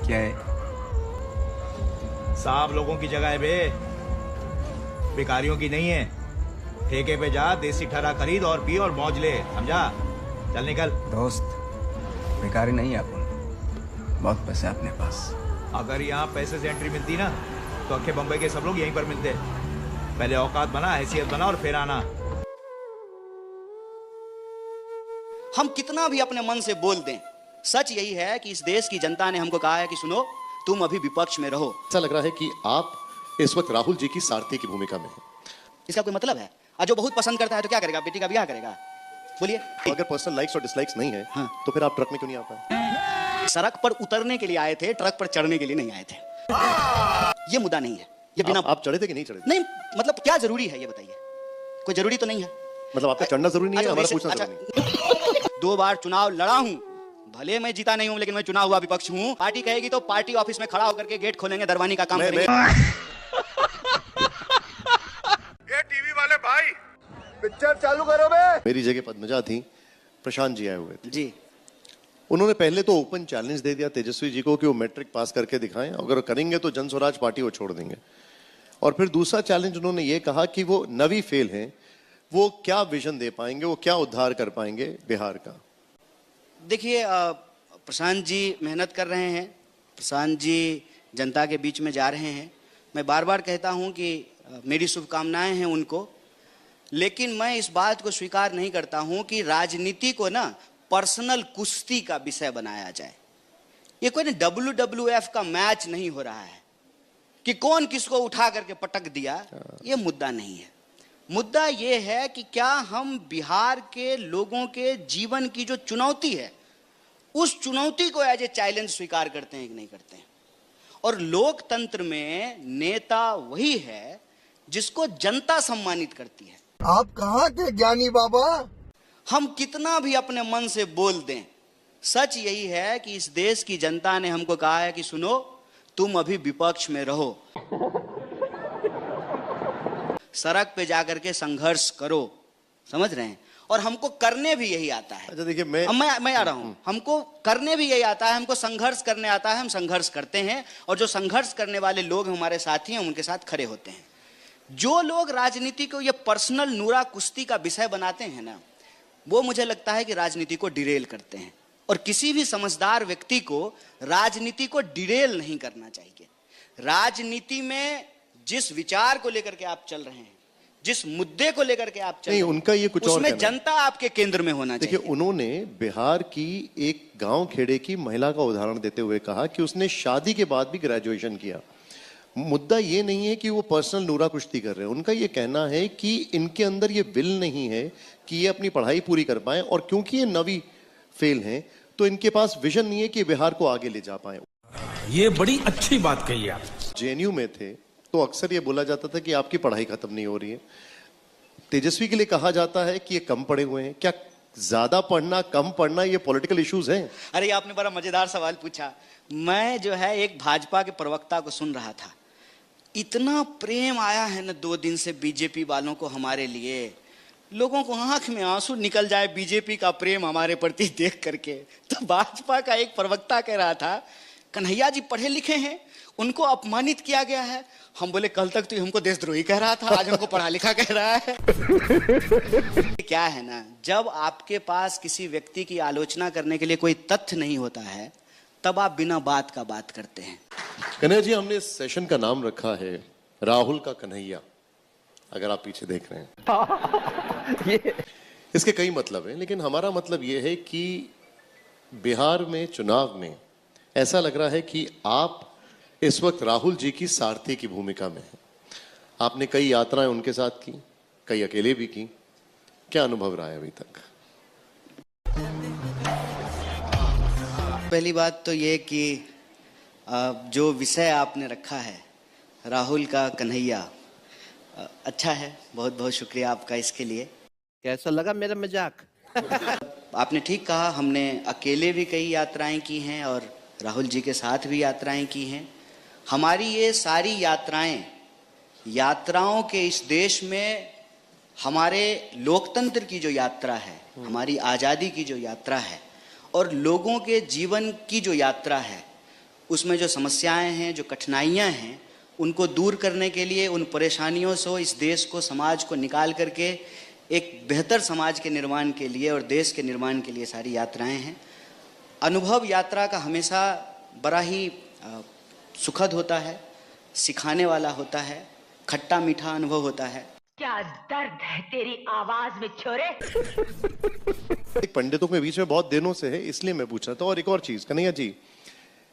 क्या है? साहब लोगों की जगह है बे, भिखारियों की नहीं है। ठेके पे जा, देसी ठहरा खरीद और पी और मौज ले, समझा? चल निकल। दोस्त, भिखारी नहीं है अपन, बहुत पैसे अपने पास। अगर यहाँ पैसे से एंट्री मिलती ना तो अक्खे बम्बई के सब लोग यहीं पर मिलते। पहले औकात बना, हैसियत बना और फिर आना। हम कितना भी अपने मन से बोल दें, सच यही है कि इस देश की जनता ने हमको कहा है कि सुनो, तुम अभी विपक्ष में रहो। ऐसा लग रहा है कि आप इस वक्त राहुल जी की सारथी की भूमिका में हैं। इसका कोई मतलब है? जो बहुत पसंद करता है तो क्या करेगा? बेटी का ब्याह करेगा? बोलिए। तो अगर पर्सनल लाइक्स और डिसलाइक्स नहीं है, हाँ। तो फिर आप ट्रक में क्यों नहीं आ पाए? सड़क पर उतरने के लिए आए थे, ट्रक पर चढ़ने के लिए नहीं आए थे। ये मुद्दा नहीं है। ये बिना आप चढ़े थे कि नहीं चढ़े थे? नहीं, मतलब क्या जरूरी है ये बताइए? कोई जरूरी तो नहीं है। मतलब आपका चढ़ना जरूरी नहीं है, हमारा पूछना अच्छा, जरूरी नहीं। 2 बार चुनाव लड़ा हूं, भले मैं जीता नहीं हूं, लेकिन मैं चुना हुआ विपक्ष हूं। पार्टी कहेगी तो पार्टी ऑफिस में खड़ा होकर के गेट खोलेंगे, दरवानी का काम करेंगे। ये टीवी वाले भाई, पिक्चर चालू करो बे। मेरी जगह पद्मजा थी, प्रशांत जी आए हुए थे जी। उन्होंने पहले तो ओपन चैलेंज दे दिया तेजस्वी जी को कि वो मैट्रिक पास करके दिखाएं, अगर करेंगे तो जन स्वराज पार्टी को छोड़ देंगे। और फिर दूसरा चैलेंज उन्होंने ये कहा कि वो नवी फेल हैं, वो क्या विजन दे पाएंगे, वो क्या उद्धार कर पाएंगे बिहार का। देखिए, प्रशांत जी मेहनत कर रहे हैं, प्रशांत जी जनता के बीच में जा रहे हैं। मैं बार बार कहता हूं कि मेरी शुभकामनाएं हैं उनको, लेकिन मैं इस बात को स्वीकार नहीं करता हूं कि राजनीति को ना पर्सनल कुश्ती का विषय बनाया जाए। ये कोई WWF का मैच नहीं हो रहा है कि कौन किसको उठा करके पटक दिया। ये मुद्दा नहीं है। मुद्दा ये है कि क्या हम बिहार के लोगों के जीवन की जो चुनौती है, उस चुनौती को एज ए चैलेंज स्वीकार करते हैं कि नहीं करते हैं। और लोकतंत्र में नेता वही है जिसको जनता सम्मानित करती है। आप कहाँ के ज्ञानी बाबा? हम कितना भी अपने मन से बोल दें, सच यही है कि इस देश की जनता ने हमको कहा है कि सुनो, तुम अभी विपक्ष में रहो, सड़क पे जाकर के संघर्ष करो। समझ रहे हैं? और हमको करने भी यही आता है। अच्छा देखिए, मैं आ रहा हूं। हमको करने भी यही आता है, हमको संघर्ष करने आता है, हम संघर्ष करते हैं। और जो संघर्ष करने वाले लोग हमारे साथी हैं, उनके साथ खड़े होते हैं। जो लोग राजनीति को ये पर्सनल नूरा कुश्ती का विषय बनाते हैं ना, वो मुझे लगता है कि राजनीति को डिरेल करते हैं। और किसी भी समझदार व्यक्ति को राजनीति को डिरेल नहीं करना चाहिए। राजनीति में जिस विचार को लेकर के आप चल रहे हैं, जिस मुद्दे को लेकर के आप चल रहे हैं, उनका ये कुछ और उसमें कहना है। जनता आपके केंद्र में होना चाहिए। देखिए, उन्होंने बिहार की एक गांव खेड़े की महिला का उदाहरण देते हुए कहा कि उसने शादी के बाद भी ग्रेजुएशन किया। मुद्दा ये नहीं है कि वो पर्सनल नूरा कुश्ती कर रहे हैं। उनका ये कहना है कि इनके अंदर ये विल नहीं है कि ये अपनी पढ़ाई पूरी कर पाएं, और क्योंकि ये नवी फेल हैं तो इनके पास विजन नहीं है कि बिहार को आगे ले जा पाए। ये बड़ी अच्छी बात कही आप। JNU में थे तो अक्सर ये बोला जाता था कि आपकी पढ़ाई खत्म नहीं हो रही है। तेजस्वी के लिए कहा जाता है कि ये कम पढ़े हुए हैं। क्या ज्यादा पढ़ना, कम पढ़ना, ये पॉलिटिकल इश्यूज हैं? अरे, आपने बड़ा मजेदार सवाल पूछा। मैं जो है एक भाजपा के प्रवक्ता को सुन रहा था। इतना प्रेम आया है ना 2 दिन से बीजेपी वालों को हमारे लिए। लोगों को आंख में आंसू निकल जाए बीजेपी का प्रेम हमारे प्रति देख करके। तो भाजपा का एक प्रवक्ता कह रहा था, कन्हैया जी पढ़े लिखे हैं, उनको अपमानित किया गया है। हम बोले, कल तक तो हमको देशद्रोही कह रहा था, आज हमको पढ़ा लिखा कह रहा है। क्या है ना, जब आपके पास किसी व्यक्ति की आलोचना करने के लिए कोई तथ्य नहीं होता है, तब आप बिना बात का बात करते हैं। कन्हैया जी, हमने इस सेशन का नाम रखा है राहुल का कन्हैया। अगर आप पीछे देख रहे हैं इसके कई मतलब हैं, लेकिन हमारा मतलब यह है कि बिहार में चुनाव में ऐसा लग रहा है कि आप इस वक्त राहुल जी की सारथी की भूमिका में हैं। आपने कई यात्राएं उनके साथ की, कई अकेले भी की। क्या अनुभव रहा है अभी तक? पहली बात तो ये कि जो विषय आपने रखा है, राहुल का कन्हैया, अच्छा है। बहुत बहुत शुक्रिया आपका इसके लिए। कैसा लगा मेरा मजाक? आपने ठीक कहा, हमने अकेले भी कई यात्राएं की हैं और राहुल जी के साथ भी यात्राएं की हैं। हमारी ये सारी यात्राओं के इस देश में हमारे लोकतंत्र की जो यात्रा है, हमारी आज़ादी की जो यात्रा है और लोगों के जीवन की जो यात्रा है, उसमें जो समस्याएं हैं, जो कठिनाइयां हैं, उनको दूर करने के लिए, उन परेशानियों से इस देश को, समाज को निकाल करके एक बेहतर समाज के निर्माण के लिए और देश के निर्माण के लिए सारी यात्राएं हैं। अनुभव यात्रा का हमेशा बड़ा ही सुखद होता है, सिखाने वाला होता है, खट्टा मीठा अनुभव होता है। क्या दर्द है तेरी आवाज में छोरे। एक पंडितों के बीच में बहुत दिनों से है, इसलिए मैं पूछा था। और एक और चीज, कन्हैया जी,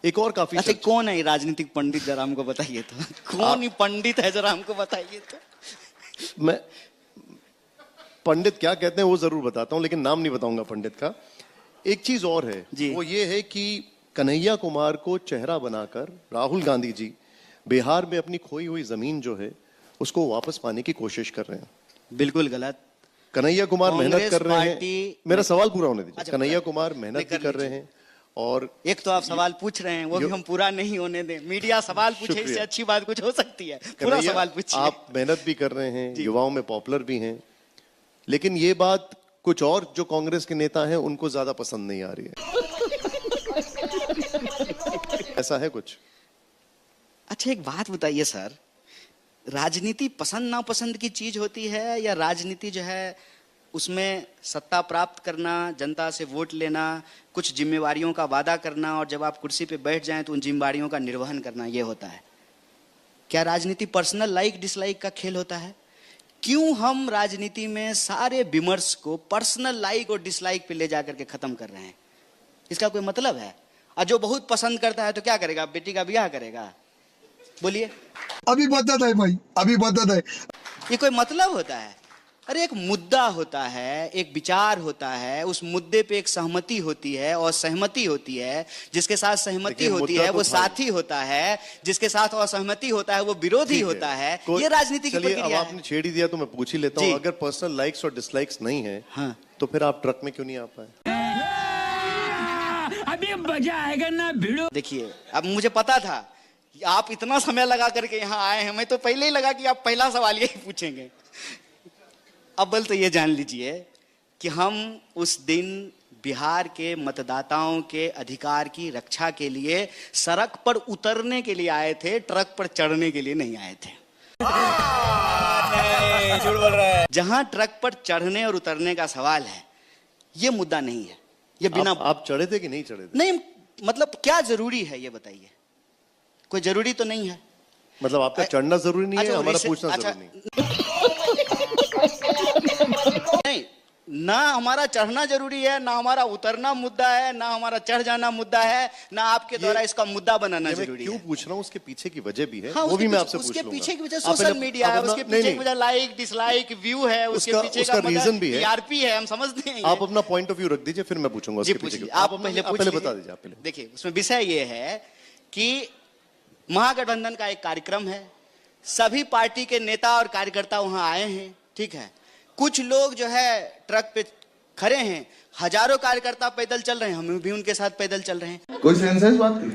एक और काफी अच्छा, कौन है राजनीतिक पंडित, जरा हमको बताइए तो। कौन ही पंडित है, जरा हमको बताइए तो। मैं पंडित क्या कहते हैं वो जरूर बताता हूं, लेकिन नाम नहीं बताऊंगा पंडित का। एक चीज और है जी। वो ये है कि कन्हैया कुमार को चेहरा बनाकर राहुल गांधी जी बिहार में अपनी खोई हुई जमीन जो है उसको वापस पाने की कोशिश कर रहे हैं। बिल्कुल गलत। कन्हैया कुमार मेहनत कर रहे हैं। मेरा सवाल पूरा होने दीजिए। अच्छा, कन्हैया कुमार मेहनत भी कर रहे हैं। और एक तो आप सवाल पूछ रहे हैं, वो भी हम पूरा नहीं होने दें। मीडिया सवाल पूछे, इससे अच्छी बात कुछ हो सकती है। पूरा सवाल पूछिए। आप मेहनत भी कर रहे हैं, युवाओं में पॉपुलर भी हैं, लेकिन ये बात कुछ और जो कांग्रेस के नेता हैं उनको ज्यादा पसंद नहीं आ रही है। ऐसा है कुछ? अच्छा, एक बात बताइए सर, राजनीति पसंद नापसंद की चीज होती है, या राजनीति जो है उसमें सत्ता प्राप्त करना, जनता से वोट लेना, कुछ जिम्मेवारियों का वादा करना, और जब आप कुर्सी पे बैठ जाएं तो उन जिम्मेवारियों का निर्वहन करना, ये होता है? क्या राजनीति पर्सनल लाइक डिसलाइक का खेल होता है? क्यों हम राजनीति में सारे विमर्श को पर्सनल लाइक और डिसलाइक पे ले जाकर के खत्म कर रहे हैं? इसका कोई मतलब है? और जो बहुत पसंद करता है तो क्या करेगा? बेटी का ब्याह करेगा? बोलिए। अभी बदत है भाई, अभी बदत है। ये कोई मतलब होता है? अरे एक मुद्दा होता है, एक विचार होता है, उस मुद्दे पे एक सहमति होती है और सहमति होती है। जिसके साथ सहमति होती है वो साथी होता है, जिसके साथ असहमति होता है वो विरोधी होता है। ये राजनीति की प्रक्रिया है। आपने छेड़ ही दिया तो मैं पूछ ही लेता हूँ, अगर पर्सनल लाइक्स और डिसलाइक्स नहीं है, हाँ, तो फिर आप ट्रक में क्यों नहीं आ पाए? अभी मजा आएगा ना भिड़ो। देखिए, अब मुझे पता था आप इतना समय लगा करके यहाँ आए हैं, मैं तो पहले ही लगा कि आप पहला सवाल यही पूछेंगे। अब बल तो ये जान लीजिए कि हम उस दिन बिहार के मतदाताओं के अधिकार की रक्षा के लिए सड़क पर उतरने के लिए आए थे, ट्रक पर चढ़ने के लिए नहीं आए थे। झूठ बोल रहा है। जहां ट्रक पर चढ़ने और उतरने का सवाल है, ये मुद्दा नहीं है। ये बिना आप चढ़े थे कि नहीं चढ़े थे? नहीं, मतलब क्या जरूरी है ये बताइए? कोई जरूरी तो नहीं है। मतलब आपका चढ़ना जरूरी नहीं है, अच्छा, हमारा पूछना जरूरी नहीं। नहीं, ना हमारा चढ़ना जरूरी है, ना हमारा उतरना मुद्दा है, ना हमारा चढ़ जाना मुद्दा है, ना आपके द्वारा इसका मुद्दा बनाना जरूरी है। क्यों पूछ रहा हूँ, उसके पीछे की वजह भी है। हाँ, वो भी मैं आपसे पूछ उसके लूंगा। पीछे की वजह सोशल मीडिया है, उसके पीछे की वजह लाइक डिसलाइक व्यू है, उसके पीछे का रीजन भी है, टीआरपी है, हम समझते हैं। आप अपना पॉइंट ऑफ व्यू रख दीजिए, फिर मैं पूछूंगा उसके पीछे। आप पहले बता दीजिए। आप पहले देखिए, उसमें विषय ये है कि महागठबंधन का एक कार्यक्रम है, सभी पार्टी के नेता और कार्यकर्ता वहां आए हैं, ठीक है। कुछ लोग जो है ट्रक पे खड़े हैं, हजारों कार्यकर्ता पैदल चल रहे हैं, हम भी उनके साथ पैदल चल रहे हैं। कोई सेंस है इस बात की?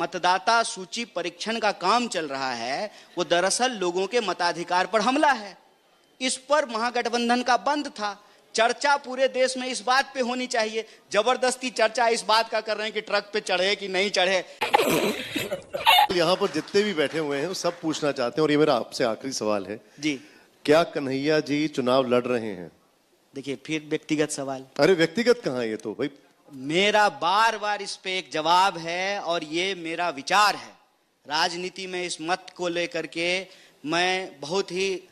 मतदाता सूची परीक्षण का काम चल रहा है, वो दरअसल लोगों के मताधिकार पर हमला है। इस पर महागठबंधन का बंद था। चर्चा पूरे देश में इस बात पे होनी चाहिए। जबरदस्ती चर्चा इस बात का कर रहे हैं कि ट्रक पे चढ़े कि नहीं चढ़े। यहाँ पर जितने भी बैठे हुए हैं वो सब पूछना चाहते हैं, और ये मेरा आपसे आखिरी सवाल है जी। क्या कन्हैया जी चुनाव लड़ रहे हैं? देखिए, फिर व्यक्तिगत सवाल। अरे व्यक्तिगत कहाँ, ये तो भाई मेरा बार बार इस पे एक जवाब है, और ये मेरा विचार है। राजनीति में इस मत को लेकर के मैं बहुत ही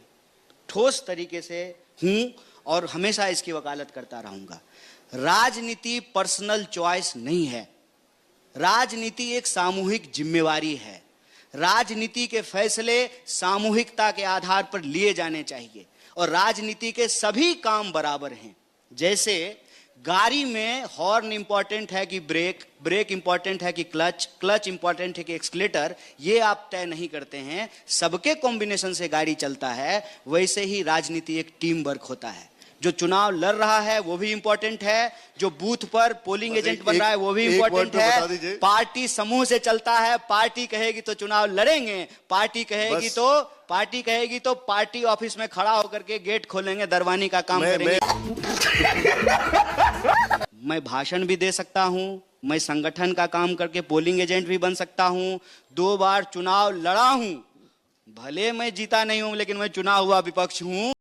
ठोस तरीके से हूं और हमेशा इसकी वकालत करता रहूंगा। राजनीति पर्सनल चॉइस नहीं है, राजनीति एक सामूहिक जिम्मेवारी है। राजनीति के फैसले सामूहिकता के आधार पर लिए जाने चाहिए, और राजनीति के सभी काम बराबर हैं। जैसे गाड़ी में हॉर्न इंपॉर्टेंट है कि ब्रेक, ब्रेक इंपॉर्टेंट है कि क्लच, क्लच इंपॉर्टेंट है कि एक्सीलेटर, ये आप तय नहीं करते हैं, सबके कॉम्बिनेशन से गाड़ी चलता है। वैसे ही राजनीति एक टीम वर्क होता है। जो चुनाव लड़ रहा है वो भी इंपॉर्टेंट है, जो बूथ पर पोलिंग एजेंट बन रहा है वो भी इंपॉर्टेंट है। पार्टी समूह से चलता है। पार्टी कहेगी तो चुनाव लड़ेंगे, पार्टी कहेगी तो पार्टी ऑफिस में खड़ा होकर के गेट खोलेंगे, दरवानी का काम करेंगे। मैं भाषण भी दे सकता हूं, मैं संगठन का काम करके पोलिंग एजेंट भी बन सकता हूं। 2 बार चुनाव लड़ा हूं, भले मैं जीता नहीं हूं लेकिन मैं चुना हुआ विपक्ष हूं।